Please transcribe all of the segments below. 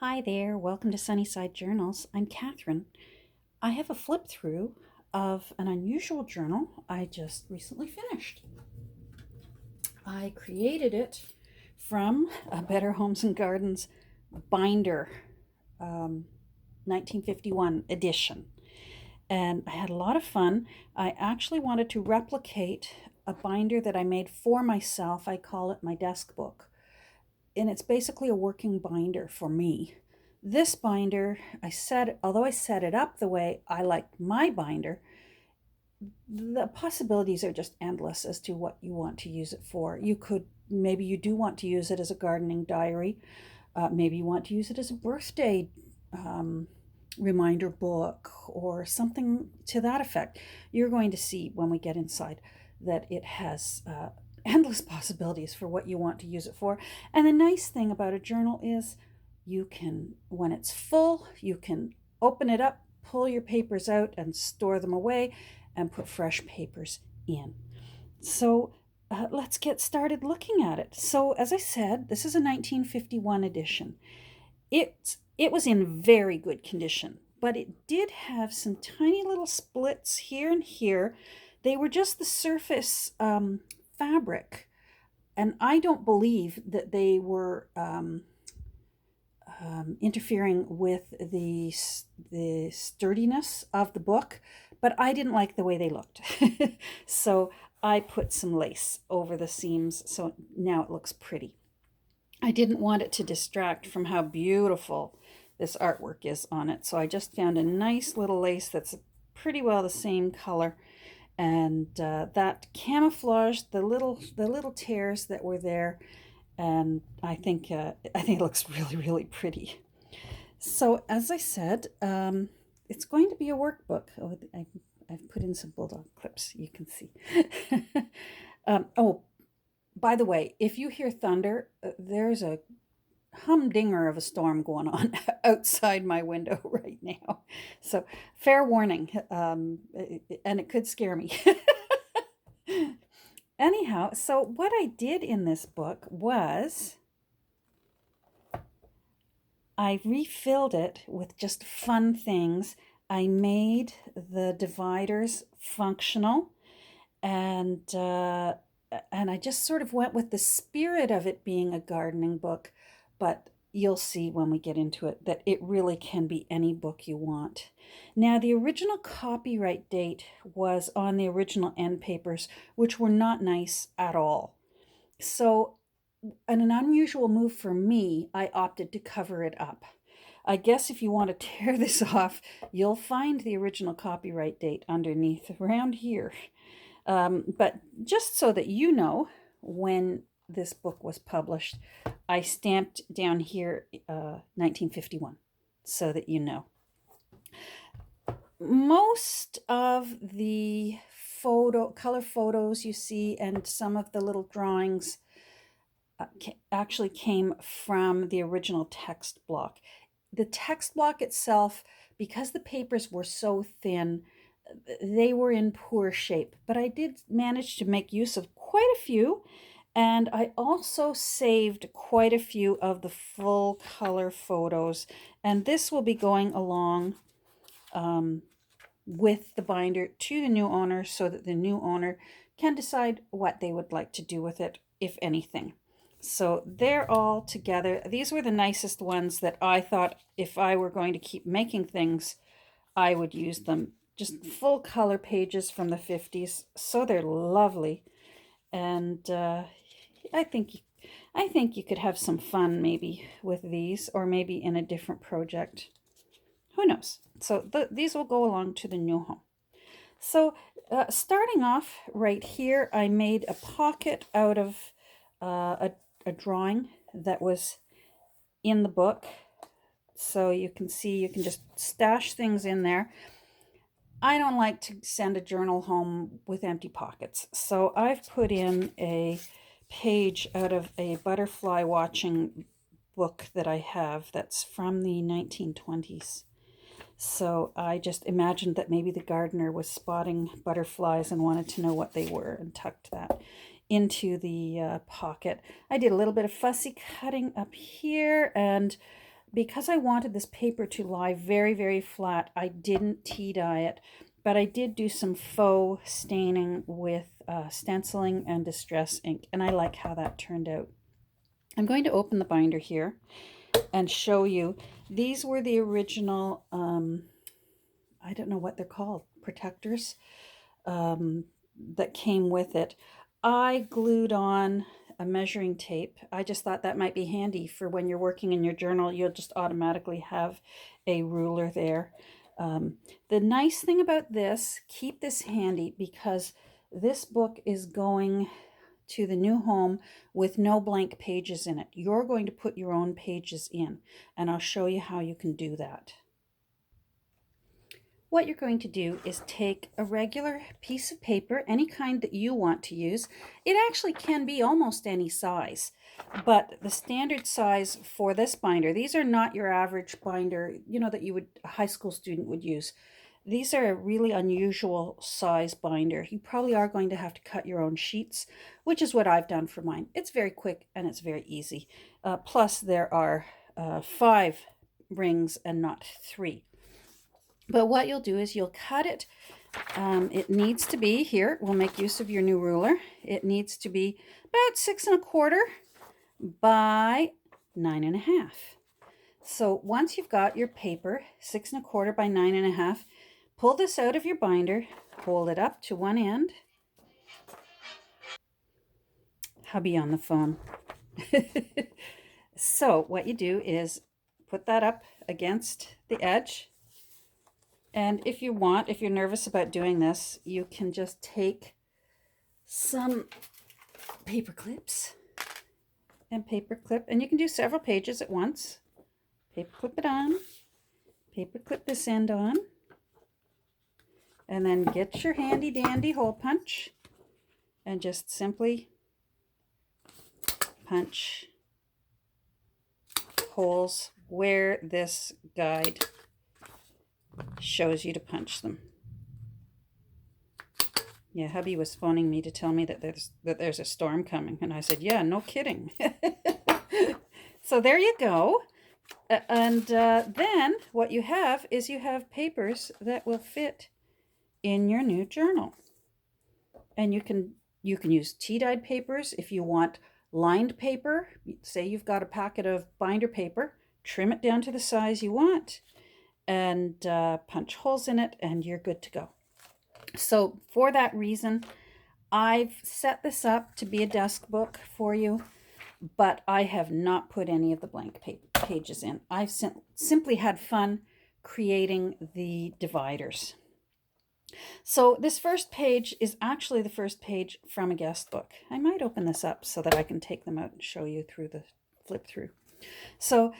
Hi there, welcome to Sunnyside Journals. I'm Catherine. I have a flip through of an unusual journal I just recently finished. I created it from a Better Homes and Gardens binder, 1951 edition. And I had a lot of fun. I actually wanted to replicate a binder that I made for myself. I call it my desk book. And it's basically a working binder for me. This binder, although I set it up the way I liked my binder, the possibilities are just endless as to what you want to use it for. Maybe you do want to use it as a gardening diary. Maybe you want to use it as a birthday reminder book or something to that effect. You're going to see when we get inside that it has endless possibilities for what you want to use it for. And the nice thing about a journal is when it's full, you can open it up, pull your papers out, and store them away and put fresh papers in. So let's get started looking at it. So, as I said, this is a 1951 edition. It was in very good condition, but it did have some tiny little splits here and here. They were just the surface fabric, and I don't believe that they were interfering with the sturdiness of the book, but I didn't like the way they looked. So I put some lace over the seams, so now it looks pretty. I didn't want it to distract from how beautiful this artwork is on it, so I just found a nice little lace that's pretty well the same color, and that camouflaged the little tears that were there, and I think it looks really pretty. So as I said, it's going to be a workbook. I've put in some bulldog clips, you can see. Oh, by the way, if you hear thunder, there's a humdinger of a storm going on outside my window right now. So fair warning, and it could scare me. Anyhow, so what I did in this book was I refilled it with just fun things. I made the dividers functional, and I just sort of went with the spirit of it being a gardening book, but you'll see when we get into it that it really can be any book you want. Now, the original copyright date was on the original end papers, which were not nice at all. So, in an unusual move for me, I opted to cover it up. I guess if you want to tear this off, you'll find the original copyright date underneath around here. But just so that you know when this book was published, I stamped down here 1951 so that you know. Most of the color photos you see and some of the little drawings actually came from the original text block. The text block itself, because the papers were so thin, they were in poor shape, but I did manage to make use of quite a few, and I also saved quite a few of the full color photos, and this will be going along with the binder to the new owner so that the new owner can decide what they would like to do with it, if anything. So they're all together. These were the nicest ones that I thought if I were going to keep making things, I would use them. Just full color pages from the 50s. So they're lovely. And I think you could have some fun maybe with these, or maybe in a different project. Who knows? So these will go along to the new home. So starting off right here, I made a pocket out of a drawing that was in the book. So you can see, you can just stash things in there. I don't like to send a journal home with empty pockets. So I've put in a page out of a butterfly watching book that I have that's from the 1920s. So I just imagined that maybe the gardener was spotting butterflies and wanted to know what they were and tucked that into the pocket. I did a little bit of fussy cutting up here, and because I wanted this paper to lie very, very flat, I didn't tea dye it, but I did do some faux staining with stenciling and distress ink, and I like how that turned out. I'm going to open the binder here and show you. These were the original, I don't know what they're called, protectors that came with it. I glued on a measuring tape. I just thought that might be handy for when you're working in your journal. You'll just automatically have a ruler there. The nice thing about this, keep this handy because this book is going to the new home with no blank pages in it. You're going to put your own pages in, and I'll show you how you can do that. What you're going to do is take a regular piece of paper, any kind that you want to use. It actually can be almost any size, but the standard size for this binder, these are not your average binder, that a high school student would use. These are a really unusual size binder. You probably are going to have to cut your own sheets, which is what I've done for mine. It's very quick and it's very easy. Plus there are 5 rings and not 3. But what you'll do is you'll cut it. It needs to be, here, we'll make use of your new ruler. It needs to be about 6 1/4 by 9 1/2. So once you've got your paper, 6 1/4 by 9 1/2, pull this out of your binder, hold it up to one end. Hubby on the phone. So what you do is put that up against the edge. And if you're nervous about doing this, you can just take some paper clips and paper clip, and you can do several pages at once. Paper clip it on, paper clip this end on, and then get your handy dandy hole punch and just simply punch holes where this guide shows you to punch them. Yeah, hubby was phoning me to tell me that there's a storm coming, and I said, yeah, no kidding. So there you go. And then what you have is you have papers that will fit in your new journal. And you can use tea-dyed papers if you want lined paper. Say you've got a packet of binder paper, trim it down to the size you want, and punch holes in it, and you're good to go. So for that reason, I've set this up to be a desk book for you, but I have not put any of the blank pages in. I've simply had fun creating the dividers. So this first page is actually the first page from a guest book. I might open this up so that I can take them out and show you through the flip through. So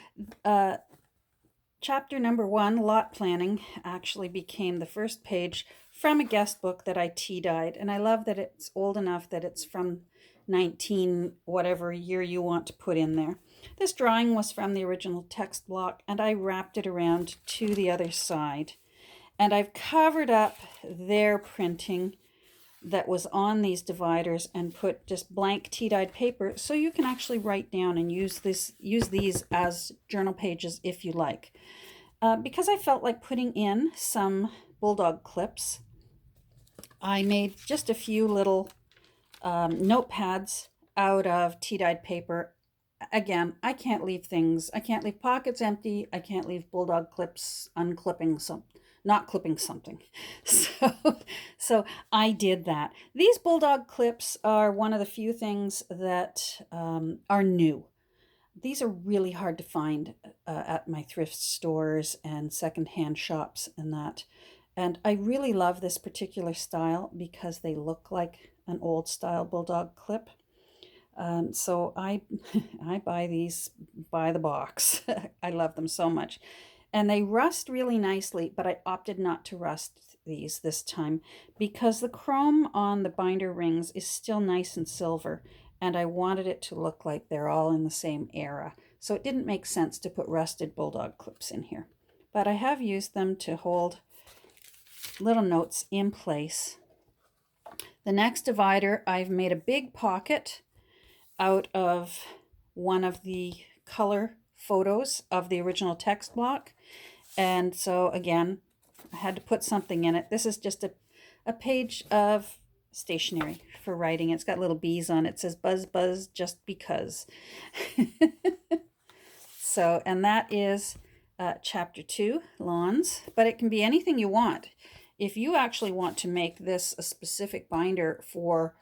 chapter number 1, lot planning, actually became the first page from a guest book that I tea-dyed. And I love that it's old enough that it's from 19 whatever year you want to put in there. This drawing was from the original text block, and I wrapped it around to the other side. And I've covered up their printing that was on these dividers and put just blank tea-dyed paper, so you can actually write down and use these as journal pages if you like. Because I felt like putting in some bulldog clips, I made just a few little notepads out of tea-dyed paper. Again, I can't leave pockets empty. I can't leave bulldog clips not clipping something. So I did that. These bulldog clips are one of the few things that are new. These are really hard to find at my thrift stores and secondhand shops and that. And I really love this particular style because they look like an old style bulldog clip. So I buy these by the box. I love them so much. And they rust really nicely, but I opted not to rust these this time because the chrome on the binder rings is still nice and silver, and I wanted it to look like they're all in the same era. So it didn't make sense to put rusted bulldog clips in here. But I have used them to hold little notes in place. The next divider, I've made a big pocket out of one of the color photos of the original text block. And so again, I had to put something in it. This is just a page of stationery for writing. It's got little bees on it. It says buzz buzz just because. So, and that is chapter 2, lawns, but it can be anything you want. If you actually want to make this a specific binder for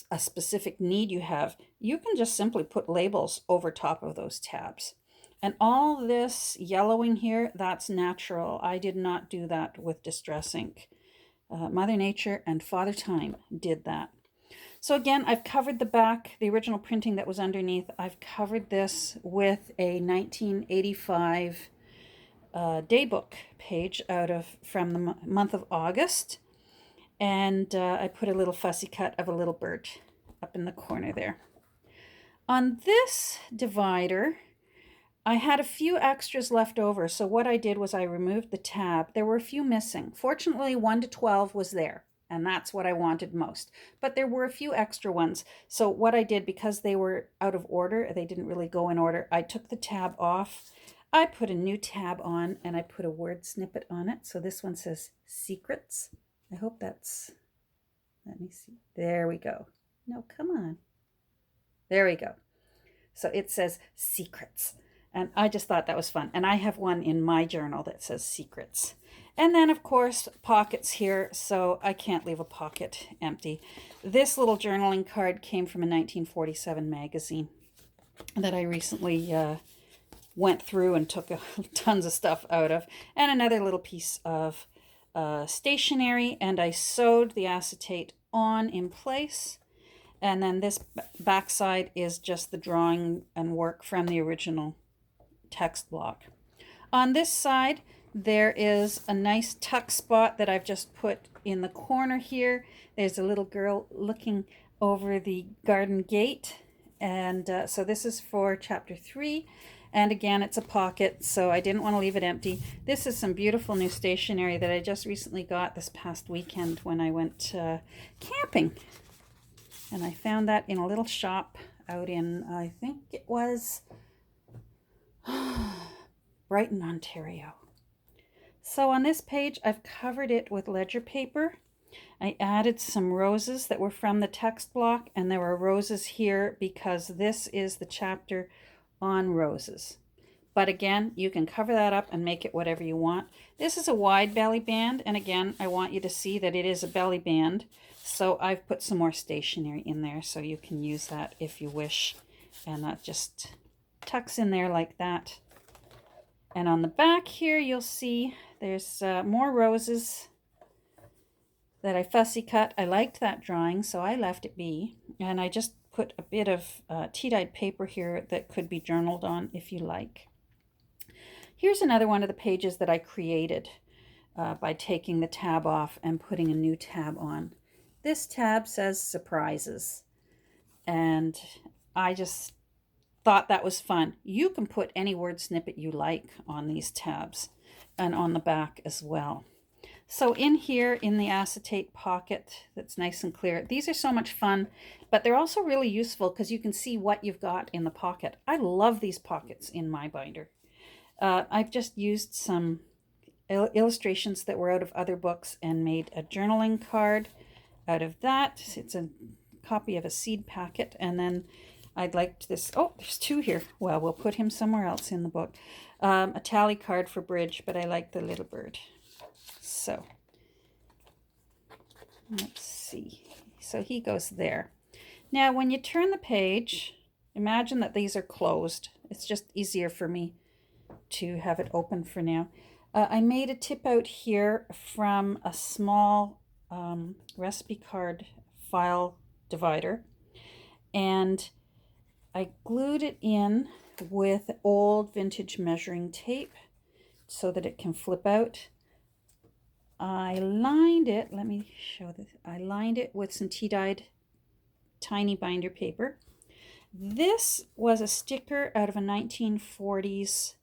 a specific need you have, you can just simply put labels over top of those tabs. And all this yellowing here, that's natural. I did not do that with Distress Ink. Mother Nature and Father Time did that. So again, I've covered the back, the original printing that was underneath. I've covered this with a 1985 daybook page from the month of August. And I put a little fussy cut of a little bird up in the corner there. On this divider, I had a few extras left over. So what I did was I removed the tab. There were a few missing. Fortunately, 1 to 12 was there. And that's what I wanted most. But there were a few extra ones. So what I did, because they were out of order, they didn't really go in order, I took the tab off. I put a new tab on, and I put a word snippet on it. So this one says secrets. I hope that's, let me see. There we go. No, come on. There we go. So it says secrets. And I just thought that was fun. And I have one in my journal that says secrets. And then, of course, pockets here, so I can't leave a pocket empty. This little journaling card came from a 1947 magazine that I recently went through and took tons of stuff out of. And another little piece of stationery, and I sewed the acetate on in place. And then this backside is just the drawing and work from the original text block. On this side, there is a nice tuck spot that I've just put in the corner here. There's a little girl looking over the garden gate. And so this is for chapter 3. And again, it's a pocket, so I didn't want to leave it empty. This is some beautiful new stationery that I just recently got this past weekend when I went camping. And I found that in a little shop out in, I think it was Brighton, Ontario. So on this page, I've covered it with ledger paper. I added some roses that were from the text block, and there were roses here because this is the chapter on roses. But again, you can cover that up and make it whatever you want. This is a wide belly band, and again, I want you to see that it is a belly band. So I've put some more stationery in there so you can use that if you wish. And that just tucks in there like that. And on the back here, you'll see there's more roses that I fussy cut. I liked that drawing, so I left it be. And I just put a bit of tea-dyed paper here that could be journaled on if you like. Here's another one of the pages that I created by taking the tab off and putting a new tab on. This tab says surprises. And I just thought that was fun. You can put any word snippet you like on these tabs and on the back as well. So in here in the acetate pocket that's nice and clear, these are so much fun, but they're also really useful because you can see what you've got in the pocket. I love these pockets in my binder. I've just used some illustrations that were out of other books and made a journaling card out of that. It's a copy of a seed packet, and then I'd like this. Oh, there's 2 here. Well, we'll put him somewhere else in the book. A tally card for bridge, but I like the little bird. So let's see. So he goes there. Now, when you turn the page, imagine that these are closed. It's just easier for me to have it open for now. I made a tip out here from a small recipe card file divider, and I glued it in with old vintage measuring tape so that it can flip out. I lined it, let me show this. I lined it with some tea-dyed tiny binder paper. This was a sticker out of a 1940s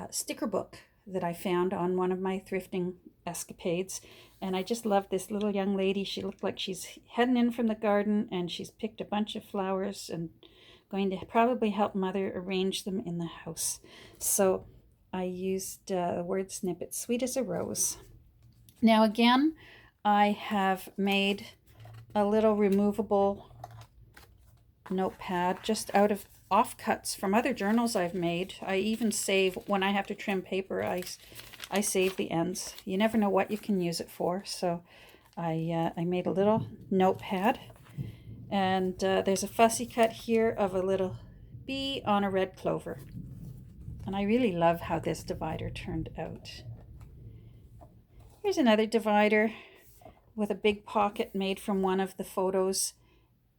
sticker book that I found on one of my thrifting escapades. And I just love this little young lady. She looked like she's heading in from the garden, and she's picked a bunch of flowers and going to probably help Mother arrange them in the house. So I used the word snippet, Sweet as a Rose. Now again, I have made a little removable notepad just out of offcuts from other journals I've made. I even save, when I have to trim paper, I save the ends. You never know what you can use it for. So I made a little notepad, and there's a fussy cut here of a little bee on a red clover. And I really love how this divider turned out. Here's another divider with a big pocket made from one of the photos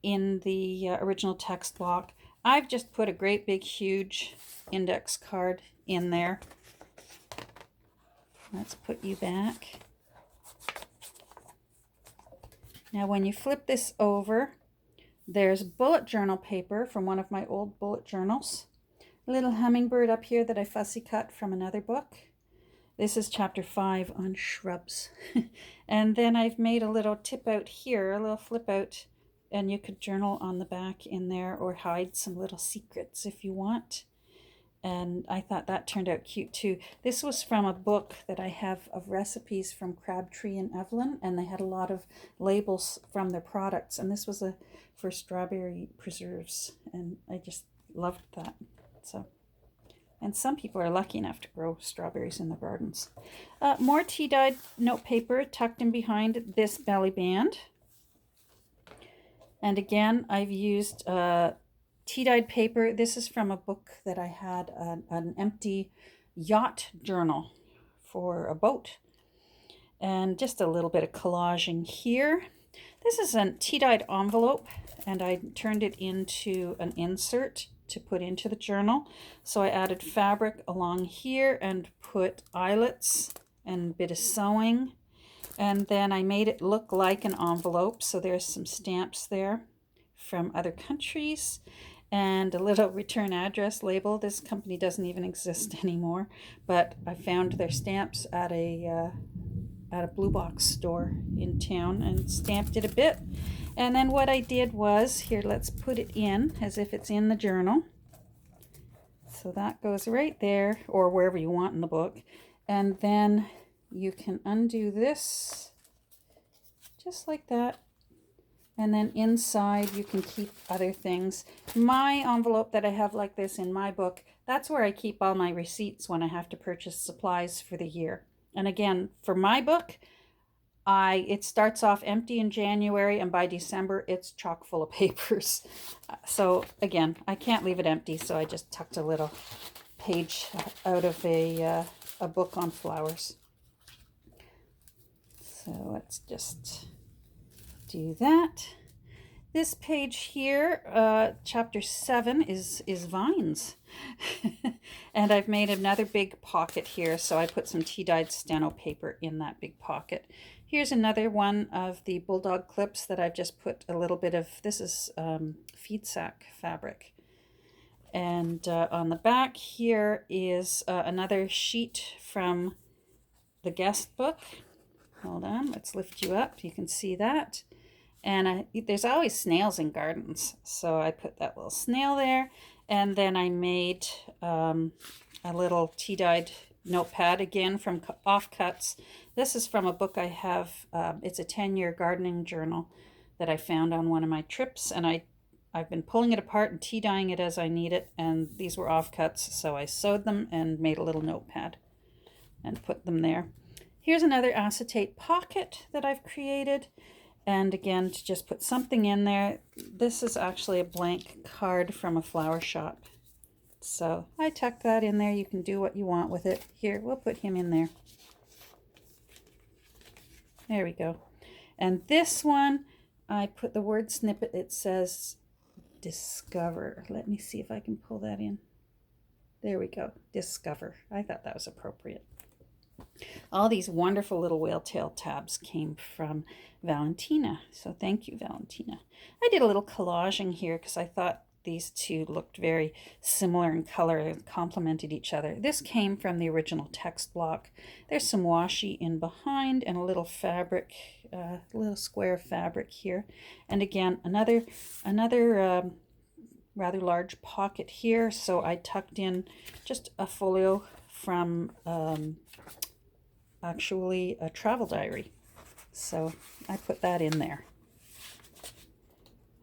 in the original text block. I've just put a great big huge index card in there. Let's put you back. Now when you flip this over, there's bullet journal paper from one of my old bullet journals. A little hummingbird up here that I fussy cut from another book. This is chapter 5 on shrubs. And then I've made a little tip out here, a little flip out, and you could journal on the back in there or hide some little secrets if you want. And I thought that turned out cute too. This was from a book that I have of recipes from Crabtree and Evelyn, and they had a lot of labels from their products. And this was for strawberry preserves, and I just loved that. So, and some people are lucky enough to grow strawberries in their gardens. More tea-dyed note paper tucked in behind this belly band. And again, I've used tea-dyed paper. This is from a book that I had, an empty yacht journal for a boat. And just a little bit of collaging here. This is a tea-dyed envelope, and I turned it into an insert to put into the journal. So I added fabric along here and put eyelets and a bit of sewing. And then I made it look like an envelope. So there's some stamps there from other countries and a little return address label. This company doesn't even exist anymore, but I found their stamps at a blue box store in town and stamped it a bit. And then what I did was, here, let's put it in as if it's in the journal. So that goes right there, or wherever you want in the book. And then you can undo this just like that. And then inside you can keep other things. My envelope that I have like this in my book, that's where I keep all my receipts when I have to purchase supplies for the year. And again, for my book, it starts off empty in January, and by December it's chock full of papers. So again, I can't leave it empty, so I just tucked a little page out of a book on flowers. So let's just do that. This page here, chapter 7, is vines. And I've made another big pocket here, so I put some tea-dyed steno paper in that big pocket. Here's another one of the bulldog clips that I've just put a little bit of, this is feed sack fabric. And on the back here is another sheet from the guest book. Hold on, let's lift you up. You can see that. And there's always snails in gardens, so I put that little snail there. And then I made a little tea-dyed notepad, again from offcuts. This is from a book I have. It's a 10-year gardening journal that I found on one of my trips, and I've been pulling it apart and tea-dyeing it as I need it, and these were offcuts, so I sewed them and made a little notepad and put them there. Here's another acetate pocket that I've created. And again, to just put something in there. This is actually a blank card from a flower shop. So I tucked that in there. You can do what you want with it. Here, we'll put him in there. There we go. And this one, I put the word snippet. It says discover. Let me see if I can pull that in. There we go. Discover. I thought that was appropriate. All these wonderful little whale tail tabs came from Valentina. So thank you, Valentina. I did a little collaging here because I thought these two looked very similar in color and complemented each other. This came from the original text block. There's some washi in behind and a little fabric, little square of fabric here. And again, another rather large pocket here, so I tucked in just a folio from actually a travel diary. So I put that in there.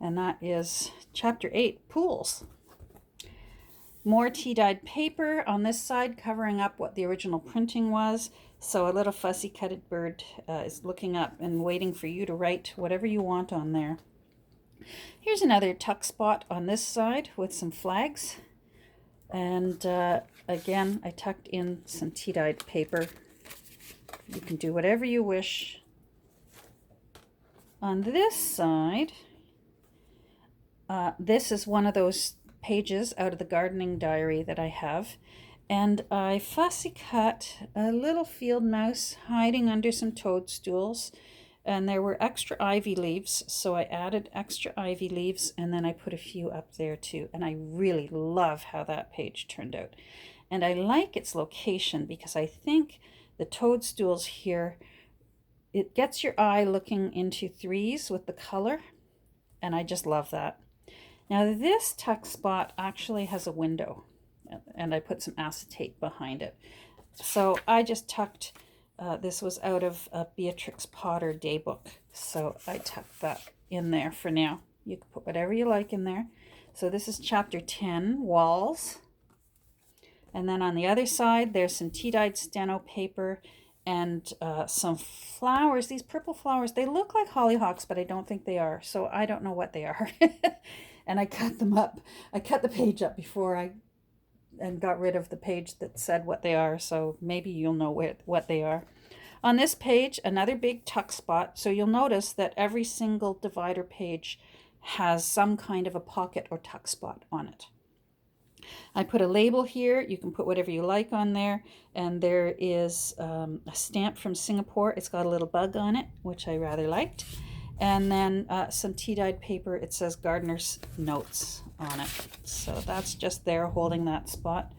And that is Chapter 8, Pools. More tea-dyed paper on this side covering up what the original printing was. So a little fussy-cutted bird is looking up and waiting for you to write whatever you want on there. Here's another tuck spot on this side with some flags. And again, I tucked in some tea-dyed paper. You can do whatever you wish. On this side, this is one of those pages out of the gardening diary that I have. And I fussy cut a little field mouse hiding under some toadstools. And there were extra ivy leaves, so I added extra ivy leaves, and then I put a few up there too. And I really love how that page turned out. And I like its location because I think the toadstools here, it gets your eye looking into threes with the color, and I just love that. Now this tuck spot actually has a window, and I put some acetate behind it. So I just tucked, this was out of a Beatrix Potter daybook, so I tucked that in there for now. You can put whatever you like in there. So this is Chapter 10, Walls. And then on the other side, there's some tea-dyed steno paper and some flowers. These purple flowers, they look like hollyhocks, but I don't think they are. So I don't know what they are. And I cut them up. I cut the page up before and got rid of the page that said what they are. So maybe you'll know what they are. On this page, another big tuck spot. So you'll notice that every single divider page has some kind of a pocket or tuck spot on it. I put a label here. You can put whatever you like on there. And there is a stamp from Singapore. It's got a little bug on it, which I rather liked. And then some tea-dyed paper. It says Gardener's Notes on it. So that's just there holding that spot.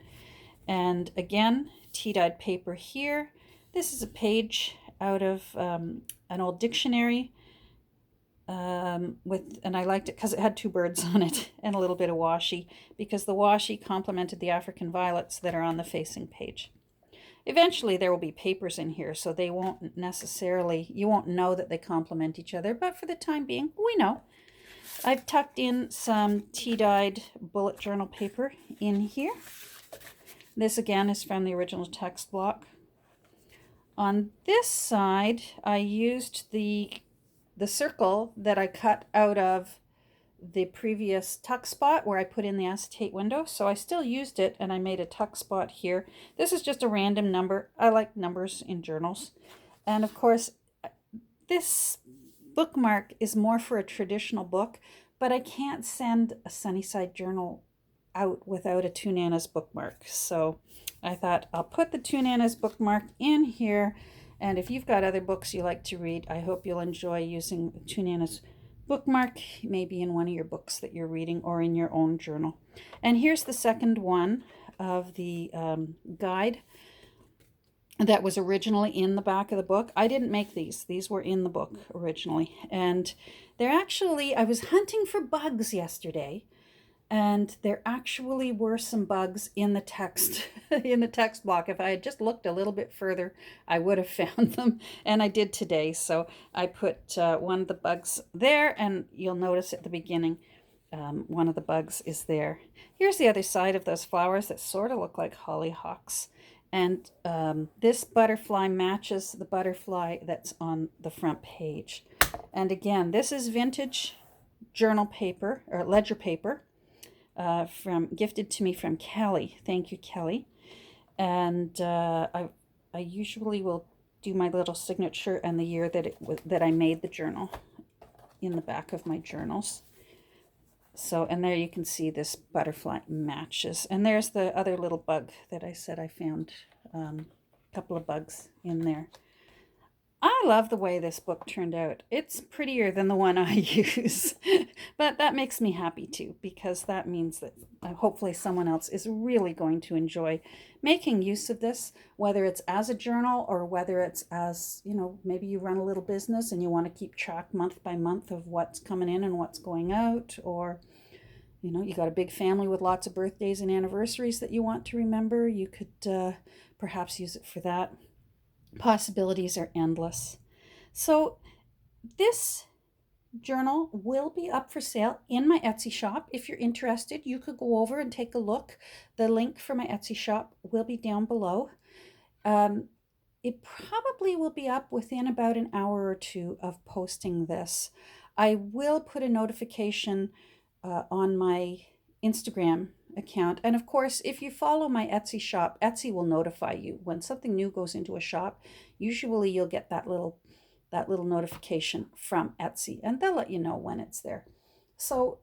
And again, tea-dyed paper here. This is a page out of an old dictionary. And I liked it because it had two birds on it and a little bit of washi, because the washi complemented the African violets that are on the facing page. Eventually there will be papers in here, so they won't necessarily, you won't know that they complement each other, but for the time being, we know. I've tucked in some tea-dyed bullet journal paper in here. This again is from the original text block. On this side, I used the circle that I cut out of the previous tuck spot where I put in the acetate window. So I still used it, and I made a tuck spot here. This is just a random number. I like numbers in journals. And of course, this bookmark is more for a traditional book, but I can't send a Sunnyside journal out without a Two Nanas bookmark. So I thought I'll put the Two Nanas bookmark in here. And if you've got other books you like to read, I hope you'll enjoy using Two Nanas bookmark, maybe in one of your books that you're reading or in your own journal. And here's the second one of the guide that was originally in the back of the book. I didn't make these. These were in the book originally. And they're actually, I was hunting for bugs yesterday, and there actually were some bugs in the text, in the text block. If I had just looked a little bit further, I would have found them, and I did today. So I put one of the bugs there, and you'll notice at the beginning, one of the bugs is there. Here's the other side of those flowers that sort of look like hollyhocks. And this butterfly matches the butterfly that's on the front page. And again, this is vintage journal paper, or ledger paper. Gifted to me from Kelly. Thank you, Kelly. And I usually will do my little signature and the year that I made the journal in the back of my journals. So, and there you can see this butterfly matches. And there's the other little bug that I said I found, a couple of bugs in there. I love the way this book turned out. It's prettier than the one I use, but that makes me happy too, because that means that hopefully someone else is really going to enjoy making use of this, whether it's as a journal or whether it's as, maybe you run a little business and you want to keep track month by month of what's coming in and what's going out, or, You got a big family with lots of birthdays and anniversaries that you want to remember, you could perhaps use it for that. Possibilities are endless. So this journal will be up for sale in my Etsy shop. If you're interested, you could go over and take a look. The link for my Etsy shop will be down below. It probably will be up within about an hour or two of posting this. I will put a notification on my Instagram account. And of course, if you follow my Etsy shop, Etsy will notify you when something new goes into a shop. Usually you'll get that little notification from Etsy, and they'll let you know when it's there. So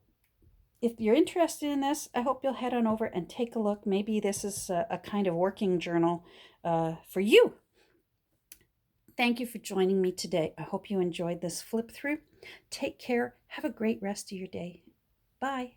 if you're interested in this, I hope you'll head on over and take a look. Maybe this is a kind of working journal for you. Thank you for joining me today. I hope you enjoyed this flip through. Take care. Have a great rest of your day. Bye.